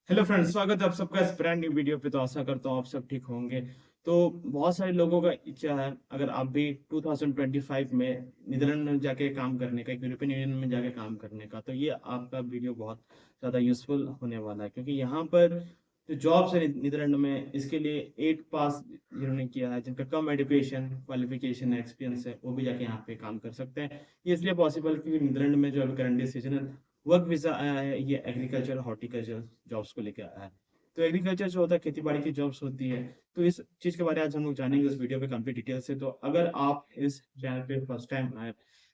Hello friends, स्वागत है आप सबका इस ब्रांड न्यू वीडियो पे। तो आशा करता हूँ आप सब ठीक होंगे। तो बहुत सारे लोगों का इच्छा है, अगर आप भी 2025 में नीदरलैंड में जाके काम करने का, एक यूरोपियन यूनियन में जाके काम करने का, तो ये आपका वीडियो बहुत ज़्यादा यूजफुल होने वाला है। क्योंकि यहाँ पर जो जॉब्स है नीदरलैंड में, इसके लिए 8 पास जिन्होंने किया है, जिनका कम एजुकेशन क्वालिफिकेशन एक्सपीरियंस है, वो भी जाके यहाँ पे काम कर सकते हैं। ये इसलिए पॉसिबल क्योंकि नीदरलैंड में जो अभी करंट सीजनल वर्क वीजा आया है, ये एग्रीकल्चर हॉर्टिकल्चर जॉब्स को लेकर आया है। तो एग्रीकल्चर जो होता है, खेती बाड़ी की जॉब्स होती है। तो इस चीज के बारे में आज हम लोग जानेंगे इस वीडियो पे कंप्लीट डिटेल से। तो अगर आप इस चैनल पे फर्स्ट टाइम आए,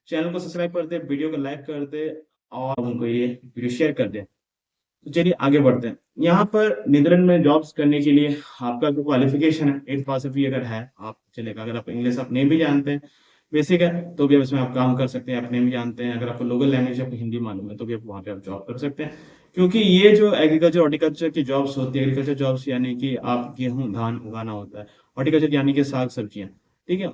चैनल को सब्सक्राइब कर दे, वीडियो को लाइक कर दे और उनको ये वीडियो शेयर कर दे। तो चलिए आगे बढ़ते हैं। यहाँ पर नीदरलैंड में जॉब्स करने के लिए आपका जो क्वालिफिकेशन है, 8 पास भी अगर है आप चलेगा। अगर आप इंग्लिश आप नहीं भी जानते हैं, बेसिक है, तो भी आप इसमें आप काम कर सकते हैं। आप नहीं भी जानते हैं, अगर आपको लोकल लैंग्वेज आपको हिंदी मालूम है, तो भी आप वहाँ पे आप जॉब कर सकते हैं। क्योंकि ये जो एग्रीकल्चर हॉर्टिकल्चर की जॉब्स होती है, एग्रीकल्चर जॉब्स यानी कि आप गेहूं धान उगाना होता है। हॉर्टिकल्चर यानी कि साग सब्जियां, ठीक है,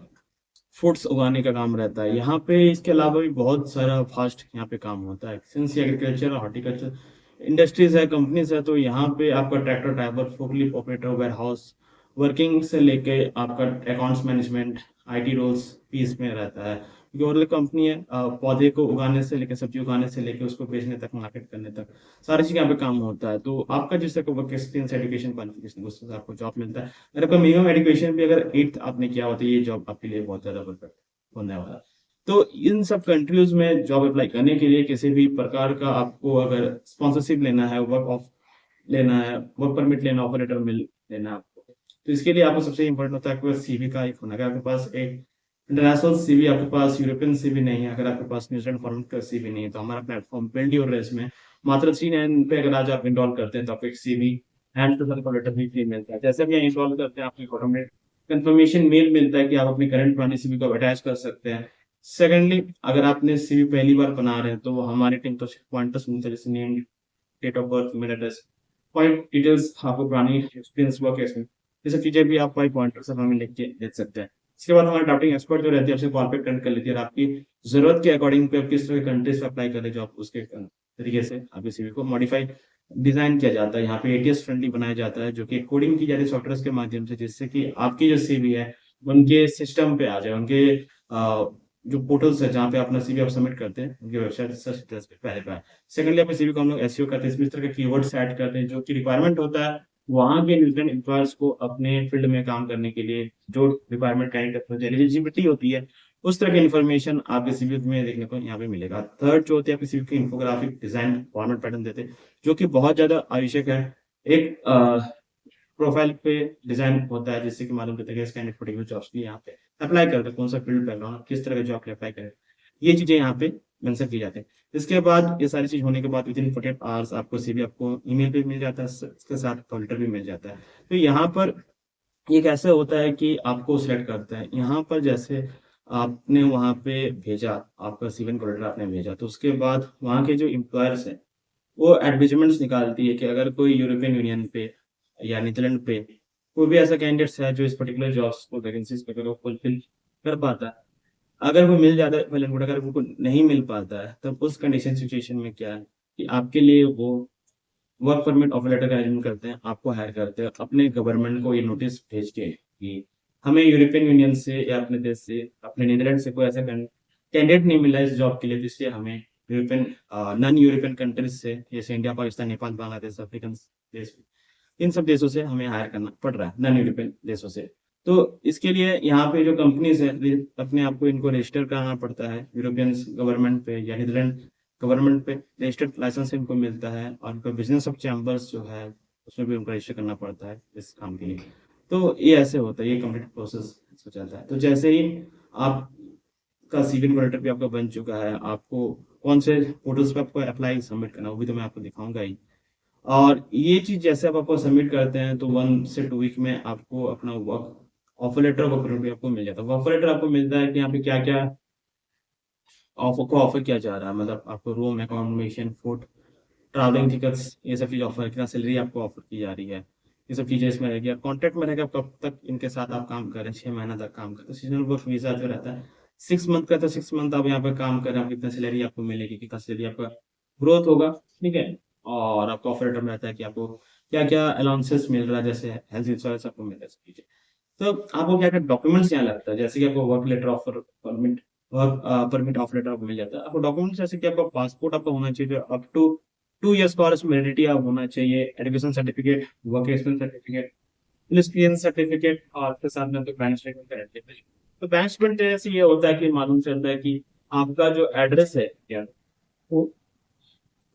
फूड्स उगाने का काम रहता है यहाँ पे। इसके अलावा भी बहुत सारा फास्ट यहाँ पे काम होता है। सिंस एग्रीकल्चर हॉर्टिकल्चर इंडस्ट्रीज है, कंपनीज है, तो यहाँ पे आपका tractor driver, forklift operator, warehouse working से लेके आपका अकाउंट्स मैनेजमेंट, आईटी रोल्स भी इसमें रहता है। क्योंकि ओवरऑल कंपनी है, पौधे को उगाने से लेकर, सब्जी उगाने से लेकर उसको बेचने तक, मार्केट करने तक, सारी चीज यहाँ पे काम होता है। तो आपका जिस तरह का वर्क एक्सपीरियंस, एजुकेशन क्वालिफिकेशन, उसके साथ आपको जॉब मिलता है। अगर आपका मिनिमम एजुकेशन भी अगर 8th आपने किया होता है, ये जॉब आपके लिए बहुत ज्यादा परफेक्ट होने वाला है। तो इन सब कंट्रीज में जॉब अप्लाई करने के लिए किसी भी प्रकार का आपको अगर स्पॉन्सरशिप लेना है, वर्क ऑफ लेना है, वर्क परमिट लेना, ऑफर लेटर मिल लेना है आपको, तो इसके लिए आपको सबसे इम्पोर्टेंट होता है आपके पास सीवी का एक होना। अगर आपके पास एक इंटरनेशनल सीवी, आपके पास यूरोपियन सीवी नहीं है, अगर आपके पास न्यूजीलैंड फॉर्मेट का सीवी नहीं है, तो हमारा प्लेटफॉर्म बिल्ड योर रेस में मात्र 3 पे अगर आज आप इंस्टॉल करते हैं, तो आपको एक CV and to cover letter भी फ्री मिलता है। जैसे भी इंस्टॉल करते हैं, आपको ऑटोमेटिक कंफर्मेशन मेल मिलता है कि आप अपनी करंट पुरानी सीवी को अटैच कर सकते हैं। सेकेंडली, अगर आपने सीवी पहली बार बना रहे हैं, तो हमारी टीम तो पॉइंटर्स मिलता है, जैसे name, date of birth, email address, point details, आपको पुरानी एक्सपीरियंस वर्क एक्सपीरियंस, ये सब चीजें भी आप वाई पॉइंटर से हमें लिख के दे सकते हैं। इसके बाद हमारे डाउटिंग एक्सपर्ट जो रहती है, आपसे कॉल पे कनेक्ट कर लेती है और आपकी जरूरत के अकॉर्डिंग पे आप किस तरह के कंट्रीज पे अप्लाई करें जॉब, उसके तरीके से आपके सीवी को मॉडिफाई डिजाइन किया जाता है। यहाँ पे एटीएस फ्रेंडली बनाया जाता है, जो कि कोडिंग की जाती है सॉफ्टवेयर के माध्यम से, जिससे कि आपकी जो सीवी है उनके सिस्टम पे आ जाए, उनके जो पोर्टल्स है जहाँ पे अपना सीवी आप सबमिट करते हैं, उनकी वेबसाइट सर्च पे पहले पे आए। सेकंडली, अपने सीवी को हम लोग एसईओ करते हैं, इस तरह के कीवर्ड्स ऐड करते हैं जो कि रिक्वायरमेंट होता है वहाँ के न्यूजीलैंड एम्प्लॉयर्स को अपने फील्ड में काम करने के लिए, जो रिक्वायरमेंट कैंडिडेट एलिजिबिलिटी होती है, उस तरह की इन्फॉर्मेशन आपके सीवी में देखने को यहाँ पे मिलेगा। थर्ड जो होती है आपकी सीवी की इन्फोग्राफिक डिजाइन फॉर्मेट पैटर्न देते हैं, जो कि बहुत ज्यादा आवश्यक है। एक प्रोफाइल पे डिजाइन होता है, जिससे कि मालूम करता है कि इस कैंडिडेट पर्टिकुलर जॉब्स की यहाँ पे अप्लाई करते हैं, कौन सा फील्ड बैकग्राउंड, किस तरह के जॉब के अप्लाई करें, ये चीजें यहाँ पे मेंशन की जाती है। इसके बाद ये सारी चीज होने के बाद विद इन 48 आवर्स आपको सीवी आपको ईमेल पे मिल जाता है, इसके साथ कॉल लेटर भी मिल जाता है। तो यहाँ पर ये कैसे होता है कि आपको सिलेक्ट करते हैं, यहाँ पर जैसे आपने वहाँ पे भेजा, आपका सीवी कॉल लेटर आपने भेजा, तो उसके बाद वहाँ के जो एम्प्लॉयर्स हैं, वो एडवर्टाइजमेंट्स निकालती है कि अगर कोई यूरोपियन यूनियन पे या नीदरलैंड पे कोई भी ऐसा कैंडिडेट्स है जो इस पर्टिकुलर जॉब्स को, वैकेंसीज को अगर वो फुलफिल कर पाता है, अगर वो मिल जाता है वेल एंड गुड, अगर वो नहीं मिल पाता है, तब उस कंडीशन सिचुएशन में क्या है कि आपके लिए वो वर्क परमिट ऑफर लेटर का अरेंजमेंट करते हैं, आपको हायर करते हैं, अपने गवर्नमेंट को ये नोटिस भेज के कि हमें यूरोपियन यूनियन से या अपने देश से, अपने नीदरलैंड से कोई ऐसा कैंडिडेट नहीं मिला इस जॉब के लिए, जिससे हमें यूरोपियन नॉन यूरोपियन कंट्रीज से, जैसे इंडिया, पाकिस्तान, नेपाल, बांग्लादेश, अफ्रीकन देश, इन सब देशों से हमें हायर करना पड़ रहा है, नॉन यूरोपियन देशों से। तो इसके लिए यहाँ पे जो कंपनीज है, अपने आप को इनको रजिस्टर कराना पड़ता है यूरोपियन गवर्नमेंट पे या नीदरलैंड गवर्नमेंट पे, रजिस्टर्ड लाइसेंस इनको मिलता है, और उनका बिजनेस ऑफ चैम्बर्स जो है, उसमें भी उनको रजिस्टर करना पड़ता है इस काम के लिए। तो ये ऐसे होता है, ये कंप्लीट प्रोसेस हो जाता है। तो जैसे ही आपका सीवी लेटर भी आपका बन चुका है, आपको कौन से पोर्टल्स पे आपको अप्लाई सबमिट करना है, वो भी तो मैं आपको दिखाऊंगा ही। और ये चीज जैसे आप आपको सबमिट करते हैं, तो 1 से 2 वीक में आपको अपना work offer letter, work permit भी आपको मिल जाता है। ऑफर लेटर आपको मिलता है कि यहाँ पे क्या क्या ऑफर को ऑफर किया जा रहा है, मतलब आपको room, accommodation, food, travelling tickets, ये सब चीज ऑफर, कितना सैलरी आपको ऑफर की जा रही है, ये सब चीजें इसमें रहेगी। कॉन्ट्रैक्ट में रहेगा कब तक इनके साथ आप काम कर रहे हैं, 6 महीना तक काम करते हैं। सीजनल वर्क वीजा जो रहता है 6 मंथ का, तो 6 मंथ आप यहाँ पे काम कर रहे हैं, कितना सैलरी आपको मिलेगी, कितना सैलरी आपका ग्रोथ होगा, ठीक है। और आपको ऑफर लेटर में रहता है कि आपको क्या क्या अलाउंसेस मिल रहा है, जैसे हेल्थ इंश्योरेंस आपको मिल रहा है, सब चीजें। तो आपको क्या क्या डॉक्यूमेंट्स यहाँ लगता है, जैसे कि आपको work letter offer permit, work permit offer letter आपको मिल जाता है। आपको डॉक्यूमेंट्स जैसे कि आपका पासपोर्ट आपका होना चाहिए, अप टू 2 इयर्स का वैलिडिटी आप होना चाहिए, education certificate, work experience certificate, experience certificate, और आपके साथ में तो बैंक स्टेटमेंट का रहता है। तो बैंक स्टेटमेंट जैसे ये होता है कि मालूम चलता है कि आपका जो एड्रेस है क्या वो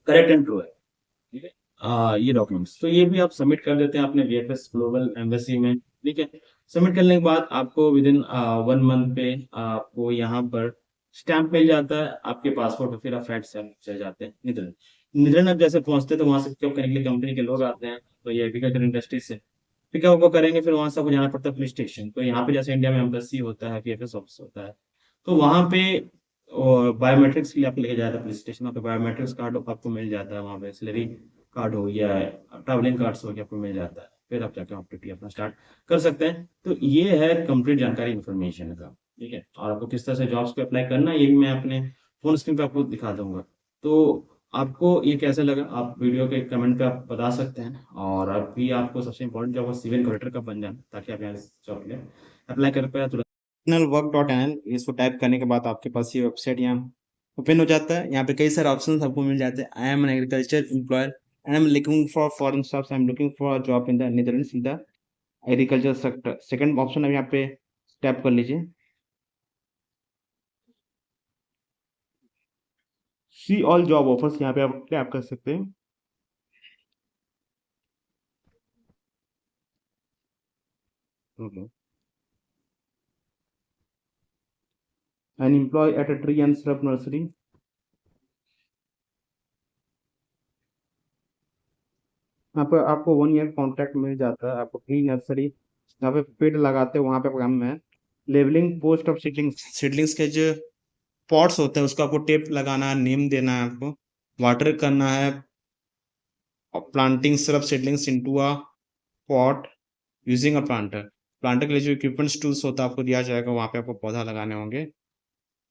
करेक्ट एंड ट्रू है। ठीक है। ये डॉक्यूमेंट्स तो ये भी आप सबमिट कर देते हैं अपने वीएफएस ग्लोबल एम्बेसी में। ठीक है। सबमिट करने के बाद आपको विद इन 1 मंथ पे आपको यहाँ पर स्टैंप मिल जाता है आपके पासपोर्ट पे, फिर आप फ्लाइट से चले जाते हैं नीदरलैंड। नीदरलैंड जैसे पहुंचते हैं तो वहां से पिकअप करने के लिए कंपनी के लोग आते हैं, तो ये एग्रीकल्चर इंडस्ट्री से पिकअप को करेंगे, फिर वहां से आपको जाना पड़ता है पुलिस स्टेशन। तो यहाँ पे जैसे इंडिया में एम्बेसी होता है, वीएफएस ऑफिस होता है, तो वहां पे और बायोमेट्रिक्स के लिए आपको लेके जाता है पुलिस स्टेशन, वहाँ पे बायोमेट्रिक्स कार्ड आपको मिल जाता है, वहाँ पे सैलरी कार्ड हो गया है, ट्रैवलिंग कार्ड्स हो गया, आपको मिल जाता है, फिर आप जाके ऑप्टिटी अपना स्टार्ट कर सकते हैं। तो ये है कंप्लीट जानकारी इन्फॉर्मेशन का। ठीक है। और आपको किस तरह से जॉब्स पे अप्लाई करना है ये भी मैं अपने फोन स्क्रीन पे आपको दिखा दूंगा। तो आपको ये कैसा लगा, आप वीडियो के कमेंट पे आप बता सकते हैं। और अभी आपको सबसे इम्पोर्टेंट जॉब सिविल कलेक्टर का बन जाना, ताकि आप यहाँ जॉब के लिए अप्लाई कर पाए तुरंत। work.nl, इसको टाइप करने के बाद आपके पास ये वेबसाइट यहाँ ओपन हो जाता है। यहाँ पे कई सारे ऑप्शंस आपको मिल जाते हैं। I am an agriculture employer and I am looking for foreign staff, I am looking for job in the Netherlands in the agriculture sector. Second option अब यहाँ पे टैप कर लीजिए, सी ऑल जॉब ऑफर्स, यहाँ पे आप tap कर सकते हैं। An employ at a tree and shrub nursery, यहाँ पे आपको 1 ईयर कॉन्ट्रैक्ट मिल जाता है। आपको ट्री नर्सरी यहाँ पे पेड़ लगाते हैं, वहाँ पे काम है। Levelling post of seedlings, seedlings के जो पॉट्स होते हैं उसको आपको टेप लगाना है, नेम देना है, आपको वाटर करना है, प्लांटिंग सिर्फ seedlings into a pot using a planter. Planter के लिए जो इक्विपमेंट्स टूल्स होता है आपको दिया जाएगा, वहाँ पे आपको पौधा लगाने होंगे।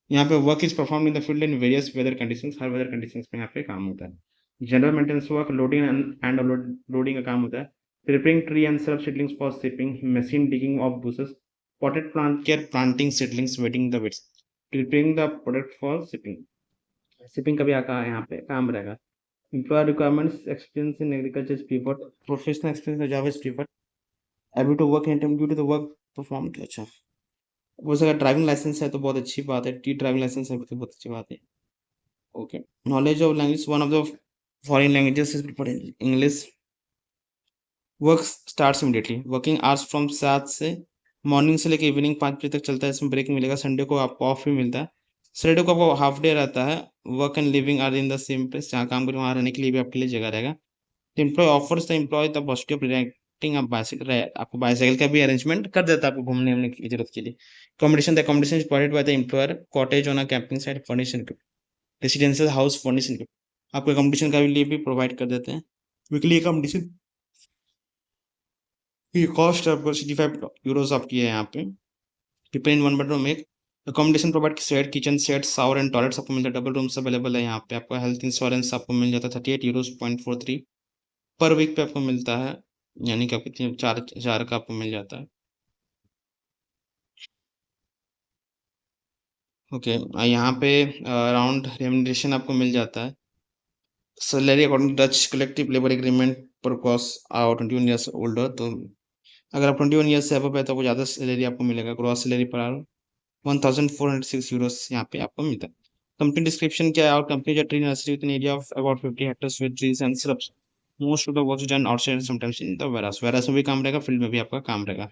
यहाँ पे work is perform in the field in various weather conditions, हर वेदर कंडीशंस में यहाँ पे काम होता है। General maintenance work, loading and loading का काम होता है। Preparing tree and serve seedlings for shipping, machine digging of bushes, potted plant care, planting seedlings, wetting the beds, preparing the product for shipping। Shipping का भी आका यहाँ पे काम रहेगा। Employer requirements, experience in agriculture is preferred, professional experience in Java is preferred, able to work in time due to the work performed। अच्छा, वो अगर ड्राइविंग लाइसेंस है तो बहुत अच्छी बात है, टी ड्राइविंग लाइसेंस है तो बहुत अच्छी बात है। Okay. Knowledge of language, one of the foreign languages is preferred English. Work starts immediately, working hours from 7 से मॉर्निंग से लेकर इवनिंग 5 बजे तक चलता है। इसमें ब्रेक मिलेगा, संडे को आपको ऑफ भी मिलता है। सैटरडे को आपको हाफ डे रहता है। Work and living are in the same place, जहाँ काम करें वहाँ रहने के लिए भी आपके लिए जगह रहेगा। तो employ offers the employ the possibility of renting a bicycle, आपको बाइसाइकिल का भी अरेंजमेंट कर देता है आपको घूमने उमने की जरूरत के लिए। Accommodation, the accommodation is provided by the employer, cottage on a camping site furnished, residential house furnished, आपको अकोमोडेशन का लिए भी प्रोवाइड कर देते हैं। वीकली अकोमोडेशन की कॉस्ट आपको 65 यूरोज आपकी है यहाँ पे। डिपेंड वन बेडरूम एक accommodation provide set, kitchen set, shower and toilets आपको मिलता है। डबल रूम्स अवेलेबल है यहाँ पे। आपको हेल्थ इंश्योरेंस आपको मिल जाता है 38 यूरोज 43 पर वीक पे आपको मिलता है, यानी कि आपको 4 का आपको मिल जाता है। ओके। यहाँ पे अराउंड रेम्युनरेशन आपको मिल जाता है। Salary according Dutch collective labour agreement पर क्रॉस 21 ईयर्स ओल्डर, तो अगर आप 21 ईयर्स से अबव है तो आपको ज़्यादा सैलरी आपको मिलेगा। ग्रॉस सैलरी पर 1406 यूरोस यहाँ पे आपको मिलता है। कंपनी डिस्क्रिप्शन क्या है, और कंपनी जो tree nursery with an area of about 50 hectares with trees and shrubs, most of the work done outside sometimes in the warehouse, warehouse में भी काम रहेगा, फील्ड में भी आपका काम रहेगा।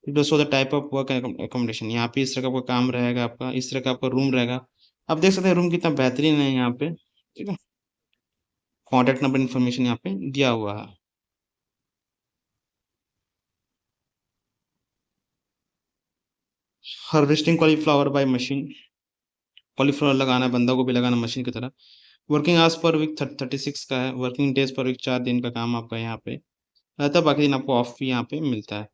दोस्तों the type of work accommodation, यहाँ पे इस तरह का आपका काम रहेगा, आपका इस तरह का आपका रूम रहेगा। आप देख सकते हैं रूम कितना बेहतरीन है यहाँ पे। ठीक है। कॉन्टैक्ट नंबर इन्फॉर्मेशन यहाँ पे दिया हुआ है। Harvesting cauliflower by machine, cauliflower लगाना है, बंदा को भी लगाना मशीन की तरह। वर्किंग आवर्स पर वीक 36 का है। वर्किंग डेज पर वीक 4 दिन का काम आपका यहाँ पे रहता है, बाकी दिन आपको ऑफ भी यहाँ पे मिलता है।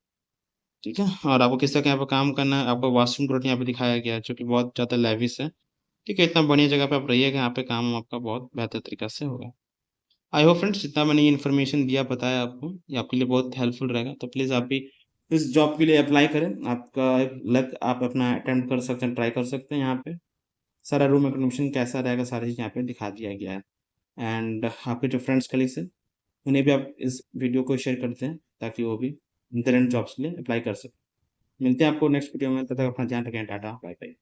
ठीक है। और आपको किस तरह का यहाँ पे काम करना है, आपको वाशरूम प्रोडक्ट यहाँ पे दिखाया गया है, जो कि बहुत ज़्यादा लेविश है। ठीक है। इतना बढ़िया जगह पे आप रहिएगा, यहाँ पे काम आपका बहुत बेहतर तरीका से होगा। आई होप फ्रेंड्स जितना मैंने ये इन्फॉर्मेशन दिया बताया आपको ये आपके लिए बहुत हेल्पफुल रहेगा। तो प्लीज़ आप भी इस जॉब के लिए अप्लाई करें। आपका लक आप अपना अटेम्प्ट कर सकते हैं, ट्राई कर सकते हैं। यहाँ पे सारा रूम एक्कोमोडेशन कैसा रहेगा सारी चीज़ यहाँ पे दिखा दिया गया है। एंड आपके जो फ्रेंड्स कलीग्स हैं उन्हें भी आप इस वीडियो को शेयर करते हैं ताकि वो भी नीदरलैंड जॉब्स के लिए अप्लाई कर सकें। मिलते हैं आपको नेक्स्ट वीडियो में, तब तक अपना ध्यान रखें। Tata bye bye.